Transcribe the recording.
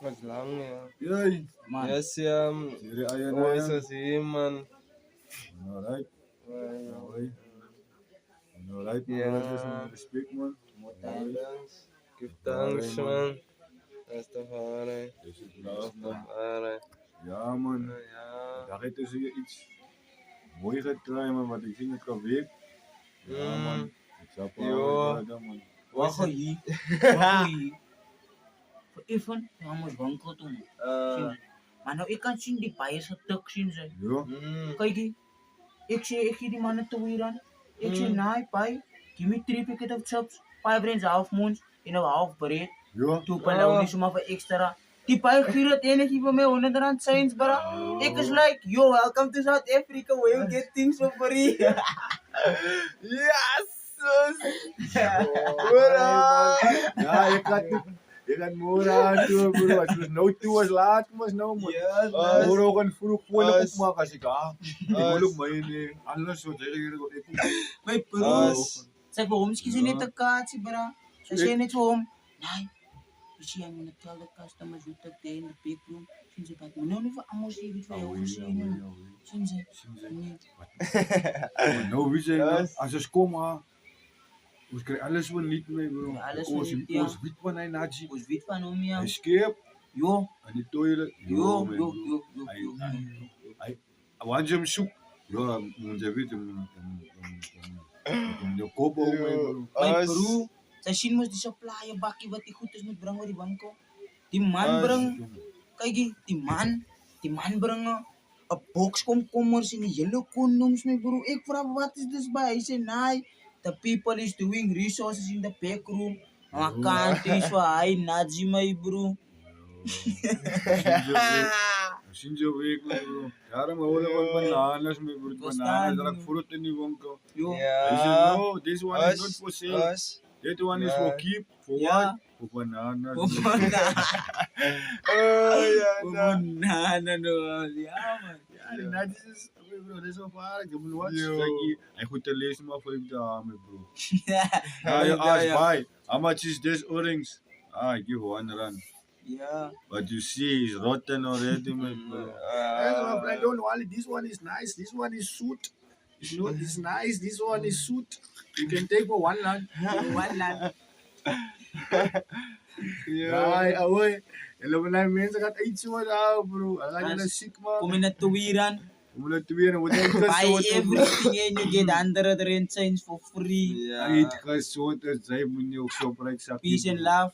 Was lang ya. Yay! Man. Yes, ja. Siri ayan na Always yan. sa Siman. Alright. Okay. Alright, Yeah. brothers and respect man. Give thanks, man. Rastafari. This is love man. Rastafari. Ja man. Ja. Daar is hier iets mooi getry man, wat ik zie met kan week. Ja man. Ik zou Yo. man. Wako yi. Wako yi. Even, vamos banco tu. Mano ikan sin di payah setek sin saya. Yo. Kayak gini. Ik zie die mannen te wieren. Ik zie naai pai. Give me 3 packet of chips. 5 range half moons. In een half bread. Yo. 2 palaw ni suma voor extra. Die pai giret energie voor mij 100 rand science bara. Ik is like, yo, welcome to South Africa where you get things for free. Yes! Ja, je gaat murah toe bro. Als je nou toe was laat, mas nou man. Yes, Bro kan vroeg voor As. op maak kasi ka. Bulog may ni. Alles so dire ko. May perus. Saya voor ons kiezen niet te kaatsen bara. Saya zei net voor hem. Nee. Dus je moet het tell the customers you took day in the big room. Zien ze wat. Maar nou niet voor amos even voor jou zien. Zien ze. Nee. Nou wie zeggen, als je kom ons krijg alles van niet meer bro. Ja, alles van Ons niet, ja. ons wit van hij nazi. Ons weet van hem ja. Escape Yo. en die toilet. Yo. man, Yo. bro. Yo. Yo. Hij want je hem zoek. Ja, moet je weten. Je kop ook man. Mijn broer. Saya zien moest die supplier bakkie wat die goed is met brengen die banko. Die man brengt. Kijk die man brengen. Een box komkommers in die yellow condoms mijn broer. Ik vraag wat is dus bij? Hij zei nee. The people is doing resources in the back room. Maar kant is waar hij nazi mijn broer. Sinds je week man bro. Daarom houden we van bananas met bro. Bananas dat fruit in die winkel. Yo. Hij zei no, this one is not for sale. Us. That one is for keep. For Ja. what? For bananas. Oh, ja, Banana no. Ja man. Ja, die natjes is, bro, dat is wel vaarlijk. Je moet wat Yo. zeggen. Hij goed te lezen, maar 5 dagen, bro. Ja. Ja, je Ja, ask ja. why. How much is this orange? I give 1 rand. Ja. But you see, it's rotten already, my bro. I don't want this one is nice. This one is sweet. It's nice. This one is sweet. You can take for 1 rand. 1 land. Ay, away. Alam mo na, mensen gaat iets wat out, bro. Hij gaat je ziek, man. Kom in het tuwiran. We moeten het weer, we moeten Buy het everything and you get 100 rand change for free. Hij heeft gesloten, zij moet je ook zo breed zakken. Peace and love.